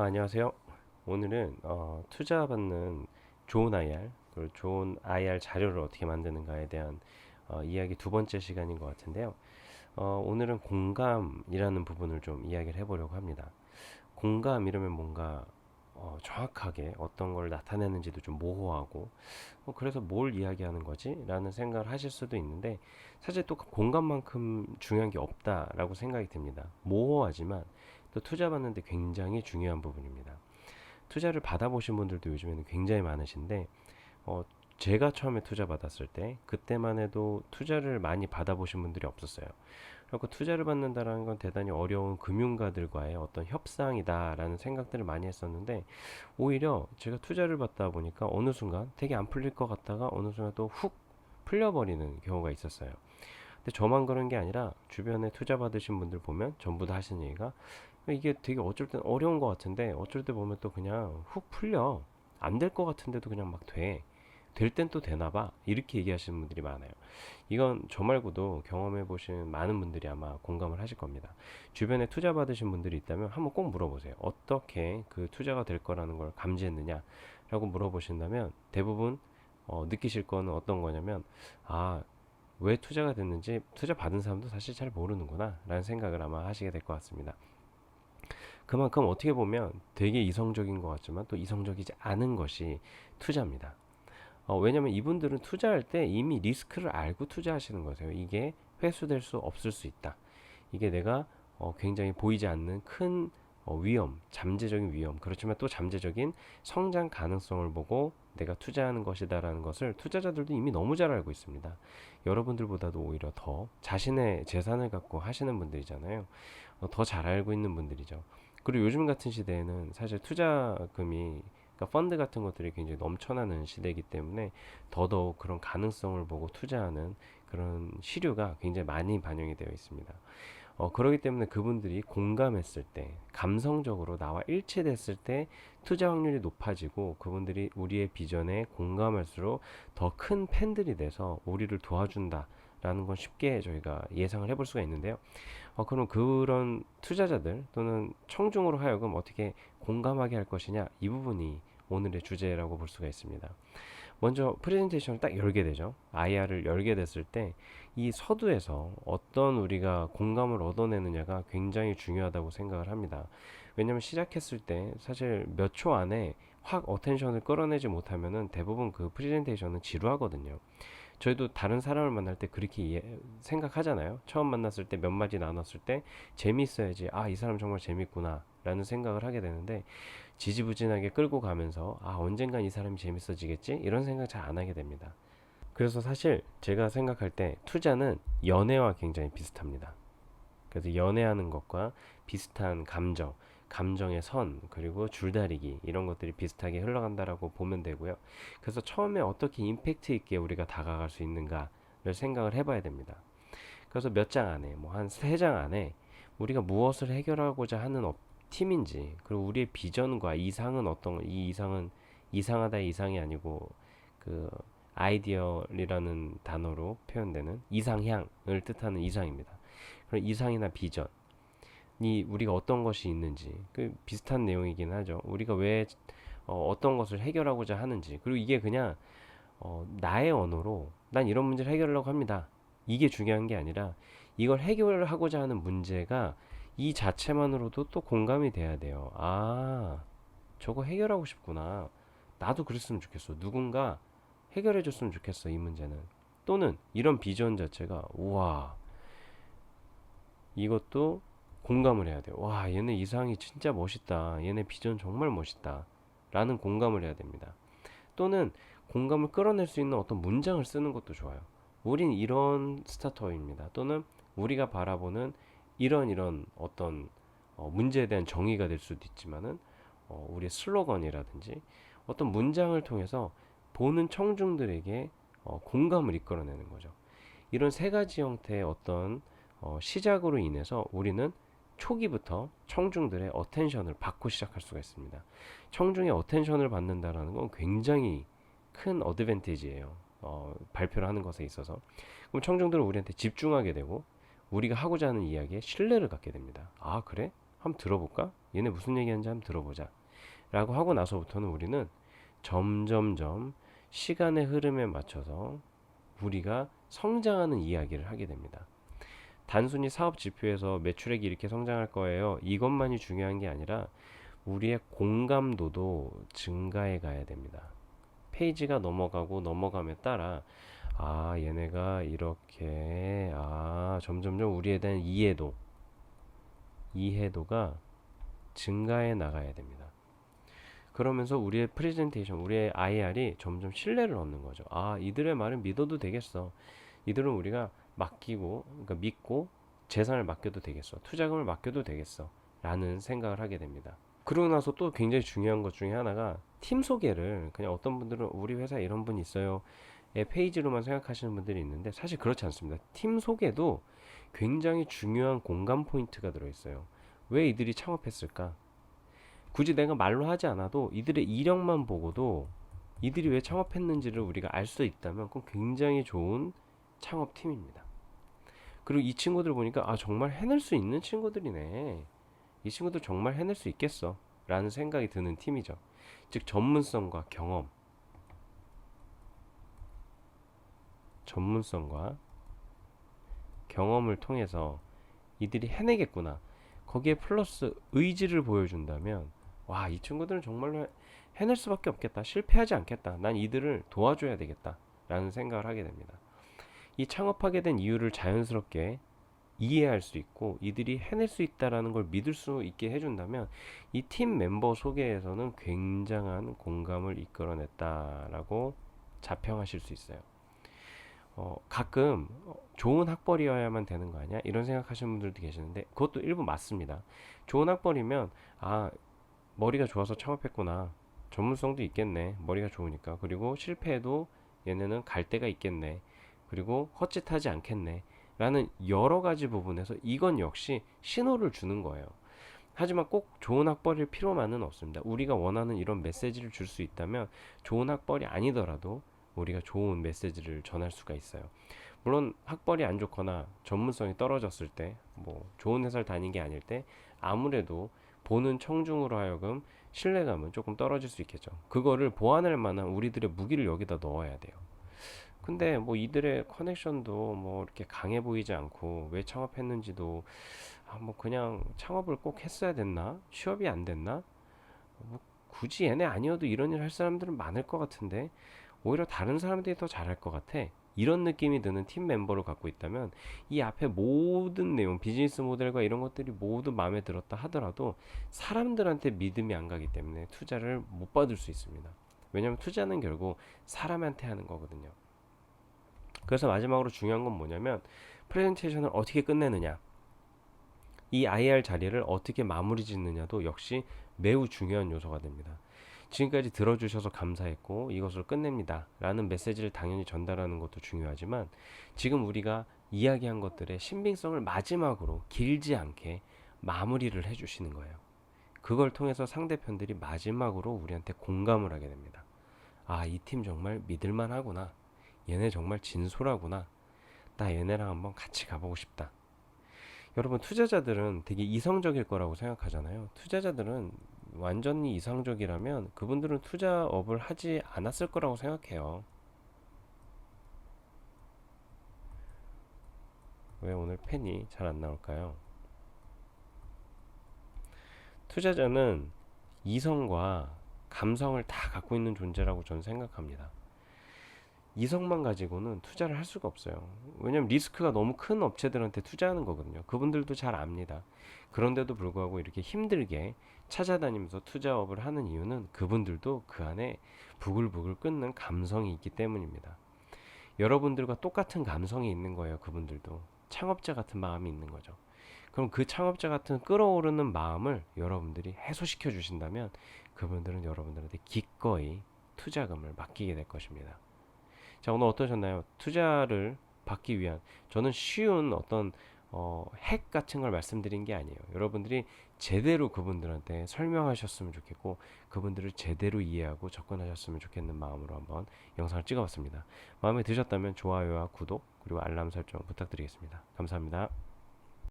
안녕하세요. 오늘은 투자받는 좋은 IR, 그리고 좋은 IR 자료를 어떻게 만드는가에 대한 이야기 두 번째 시간인 것 같은데요. 오늘은 공감이라는 부분을 좀 이야기를 해보려고 합니다. 공감 이러면 뭔가 정확하게 어떤 걸 나타내는지도 좀 모호하고 그래서 뭘 이야기하는 거지? 라는 생각을 하실 수도 있는데 사실 또 공감만큼 중요한 게 없다라고 생각이 듭니다. 모호하지만 또 투자 받는데 굉장히 중요한 부분입니다. 투자를 받아보신 분들도 요즘에는 굉장히 많으신데 어, 제가 처음에 투자 받았을 때 그때만 해도 투자를 많이 받아보신 분들이 없었어요. 그리고 투자를 받는다라는 건 대단히 어려운 금융가들과의 어떤 협상이다라는 생각들을 많이 했었는데 오히려 제가 투자를 받다 보니까 어느 순간 되게 안 풀릴 것 같다가 어느 순간 또 훅 풀려버리는 경우가 있었어요. 근데 저만 그런 게 아니라 주변에 투자 받으신 분들 보면 전부 다 하시는 얘기가 이게 되게 어쩔 땐 어려운 것 같은데 어쩔 때 보면 또 그냥 훅 풀려. 안 될 것 같은데도 그냥 막 돼. 될 땐 또 되나 봐. 이렇게 얘기하시는 분들이 많아요. 이건 저 말고도 경험해 보신 많은 분들이 아마 공감을 하실 겁니다. 주변에 투자 받으신 분들이 있다면 한번 꼭 물어보세요. 어떻게 그 투자가 될 거라는 걸 감지했느냐? 라고 물어보신다면 대부분 느끼실 거는 어떤 거냐면 아, 왜 투자가 됐는지 투자 받은 사람도 사실 잘 모르는구나 라는 생각을 아마 하시게 될 것 같습니다. 그만큼 어떻게 보면 되게 이성적인 것 같지만 또 이성적이지 않은 것이 투자입니다. 왜냐면 이분들은 투자할 때 이미 리스크를 알고 투자하시는 거세요. 이게 회수될 수 없을 수 있다. 이게 내가 굉장히 보이지 않는 큰 위험, 잠재적인 위험, 그렇지만 또 잠재적인 성장 가능성을 보고 내가 투자하는 것이다라는 것을 투자자들도 이미 너무 잘 알고 있습니다. 여러분들보다도 오히려 더 자신의 재산을 갖고 하시는 분들이잖아요. 더 잘 알고 있는 분들이죠. 그리고 요즘 같은 시대에는 사실 투자금이 그러니까 펀드 같은 것들이 굉장히 넘쳐나는 시대이기 때문에 더더욱 그런 가능성을 보고 투자하는 그런 시류가 굉장히 많이 반영이 되어 있습니다. 그렇기 때문에 그분들이 공감했을 때, 감성적으로 나와 일치됐을 때 투자 확률이 높아지고 그분들이 우리의 비전에 공감할수록 더 큰 팬들이 돼서 우리를 도와준다. 라는 건 쉽게 저희가 예상을 해볼 수가 있는데요. 그럼 그런 투자자들 또는 청중으로 하여금 어떻게 공감하게 할 것이냐 이 부분이 오늘의 주제라고 볼 수가 있습니다. 먼저 프레젠테이션을 딱 열게 되죠. IR을 열게 됐을 때 이 서두에서 어떤 우리가 공감을 얻어내느냐가 굉장히 중요하다고 생각을 합니다. 왜냐면 시작했을 때 사실 몇 초 안에 확 어텐션을 끌어내지 못하면은 대부분 그 프레젠테이션은 지루하거든요. 저희도 다른 사람을 만날 때 그렇게 생각하잖아요. 처음 만났을 때 몇 마디 나눴을 때 재미있어야지. 아, 이 사람 정말 재밌구나. 라는 생각을 하게 되는데 지지부진하게 끌고 가면서 아, 언젠간 이 사람이 재밌어지겠지? 이런 생각 잘 안 하게 됩니다. 그래서 사실 제가 생각할 때 투자는 연애와 굉장히 비슷합니다. 그래서 연애하는 것과 비슷한 감정, 감정의 선, 그리고 줄다리기 이런 것들이 비슷하게 흘러간다라고 보면 되고요. 그래서 처음에 어떻게 임팩트 있게 우리가 다가갈 수 있는가를 생각을 해봐야 됩니다. 그래서 몇 장 안에, 뭐 한 세 장 안에 우리가 무엇을 해결하고자 하는 팀인지, 그리고 우리의 비전과 이상은 어떤, 이 이상은 이상하다의 이상이 아니고 그 아이디어이라는 단어로 표현되는 이상향을 뜻하는 이상입니다. 그런 이상이나 비전이 우리가 어떤 것이 있는지 그 비슷한 내용이긴 하죠. 우리가 왜 어떤 것을 해결하고자 하는지 그리고 이게 그냥 나의 언어로 난 이런 문제를 해결하려고 합니다. 이게 중요한 게 아니라 이걸 해결하고자 하는 문제가 이 자체만으로도 또 공감이 돼야 돼요. 아, 저거 해결하고 싶구나. 나도 그랬으면 좋겠어. 누군가 해결해 줬으면 좋겠어, 이 문제는. 또는 이런 비전 자체가 우와, 이것도 공감을 해야 돼요. 와, 얘네 이상이 진짜 멋있다. 얘네 비전 정말 멋있다. 라는 공감을 해야 됩니다. 또는 공감을 끌어낼 수 있는 어떤 문장을 쓰는 것도 좋아요. 우린 이런 스타터입니다. 또는 우리가 바라보는 이런 어떤 문제에 대한 정의가 될 수도 있지만은 우리의 슬로건이라든지 어떤 문장을 통해서 보는 청중들에게 공감을 이끌어내는 거죠. 이런 세 가지 형태의 어떤 시작으로 인해서 우리는 초기부터 청중들의 어텐션을 받고 시작할 수가 있습니다. 청중의 어텐션을 받는다는 건 굉장히 큰 어드밴티지예요. 발표를 하는 것에 있어서. 그럼 청중들은 우리한테 집중하게 되고 우리가 하고자 하는 이야기에 신뢰를 갖게 됩니다. 아, 그래? 한번 들어볼까? 얘네 무슨 얘기하는지 한번 들어보자. 라고 하고 나서부터는 우리는 점점점 시간의 흐름에 맞춰서 우리가 성장하는 이야기를 하게 됩니다. 단순히 사업 지표에서 매출액이 이렇게 성장할 거예요. 이것만이 중요한 게 아니라 우리의 공감도도 증가해 가야 됩니다. 페이지가 넘어가고 넘어감에 따라 얘네가 이렇게 점점점 우리에 대한 이해도가 증가해 나가야 됩니다. 그러면서 우리의 프레젠테이션, 우리의 IR이 점점 신뢰를 얻는 거죠. 이들의 말은 믿어도 되겠어. 이들은 우리가 그러니까 믿고 재산을 맡겨도 되겠어. 투자금을 맡겨도 되겠어. 라는 생각을 하게 됩니다. 그러고 나서 또 굉장히 중요한 것 중에 하나가 팀 소개를 그냥 어떤 분들은 우리 회사에 이런 분 있어요. 페이지로만 생각하시는 분들이 있는데 사실 그렇지 않습니다. 팀 소개도 굉장히 중요한 공감 포인트가 들어있어요. 왜 이들이 창업했을까? 굳이 내가 말로 하지 않아도 이들의 이력만 보고도 이들이 왜 창업했는지를 우리가 알 수 있다면 그건 굉장히 좋은 창업팀입니다. 그리고 이 친구들 보니까 정말 해낼 수 있는 친구들이네. 이 친구들 정말 해낼 수 있겠어 라는 생각이 드는 팀이죠. 즉 전문성과 경험을 통해서 이들이 해내겠구나, 거기에 플러스 의지를 보여준다면 이 친구들은 정말로 해낼 수밖에 없겠다, 실패하지 않겠다, 난 이들을 도와줘야 되겠다 라는 생각을 하게 됩니다. 이 창업하게 된 이유를 자연스럽게 이해할 수 있고 이들이 해낼 수 있다라는 걸 믿을 수 있게 해준다면 이 팀 멤버 소개에서는 굉장한 공감을 이끌어냈다라고 자평하실 수 있어요. 가끔 좋은 학벌이어야만 되는 거 아니야? 이런 생각하시는 분들도 계시는데 그것도 일부 맞습니다. 좋은 학벌이면 머리가 좋아서 창업했구나, 전문성도 있겠네, 머리가 좋으니까, 그리고 실패해도 얘네는 갈 데가 있겠네, 그리고 헛짓하지 않겠네 라는 여러 가지 부분에서 이건 역시 신호를 주는 거예요. 하지만 꼭 좋은 학벌일 필요만은 없습니다. 우리가 원하는 이런 메시지를 줄 수 있다면 좋은 학벌이 아니더라도 우리가 좋은 메시지를 전할 수가 있어요. 물론 학벌이 안 좋거나 전문성이 떨어졌을 때, 좋은 회사를 다닌 게 아닐 때 아무래도 보는 청중으로 하여금 신뢰감은 조금 떨어질 수 있겠죠. 그거를 보완할 만한 우리들의 무기를 여기다 넣어야 돼요. 근데 이들의 커넥션도 이렇게 강해 보이지 않고 왜 창업했는지도 그냥 창업을 꼭 했어야 됐나? 취업이 안 됐나? 굳이 얘네 아니어도 이런 일 할 사람들은 많을 것 같은데 오히려 다른 사람들이 더 잘할 것 같아. 이런 느낌이 드는 팀 멤버를 갖고 있다면 이 앞에 모든 내용, 비즈니스 모델과 이런 것들이 모두 마음에 들었다 하더라도 사람들한테 믿음이 안 가기 때문에 투자를 못 받을 수 있습니다. 왜냐하면 투자는 결국 사람한테 하는 거거든요. 그래서 마지막으로 중요한 건 뭐냐면 프레젠테이션을 어떻게 끝내느냐, 이 IR 자리를 어떻게 마무리 짓느냐도 역시 매우 중요한 요소가 됩니다. 지금까지 들어주셔서 감사했고 이것으로 끝냅니다 라는 메시지를 당연히 전달하는 것도 중요하지만 지금 우리가 이야기한 것들의 신빙성을 마지막으로 길지 않게 마무리를 해주시는 거예요. 그걸 통해서 상대편들이 마지막으로 우리한테 공감을 하게 됩니다. 이 팀 정말 믿을만 하구나, 얘네 정말 진솔하구나, 나 얘네랑 한번 같이 가보고 싶다. 여러분, 투자자들은 되게 이성적일 거라고 생각하잖아요. 투자자들은 완전히 이상적이라면 그분들은 투자업을 하지 않았을 거라고 생각해요. 왜 오늘 펜이 잘 안 나올까요? 투자자는 이성과 감성을 다 갖고 있는 존재라고 저는 생각합니다. 이성만 가지고는 투자를 할 수가 없어요. 왜냐면 리스크가 너무 큰 업체들한테 투자하는 거거든요. 그분들도 잘 압니다. 그런데도 불구하고 이렇게 힘들게 찾아다니면서 투자업을 하는 이유는 그분들도 그 안에 부글부글 끓는 감성이 있기 때문입니다. 여러분들과 똑같은 감성이 있는 거예요. 그분들도 창업자 같은 마음이 있는 거죠. 그럼 그 창업자 같은 끓어오르는 마음을 여러분들이 해소시켜 주신다면 그분들은 여러분들한테 기꺼이 투자금을 맡기게 될 것입니다. 자, 오늘 어떠셨나요? 투자를 받기 위한, 저는 쉬운 어떤 핵 같은 걸 말씀드린 게 아니에요. 여러분들이 제대로 그분들한테 설명하셨으면 좋겠고 그분들을 제대로 이해하고 접근하셨으면 좋겠는 마음으로 한번 영상을 찍어봤습니다. 마음에 드셨다면 좋아요와 구독 그리고 알람 설정 부탁드리겠습니다. 감사합니다.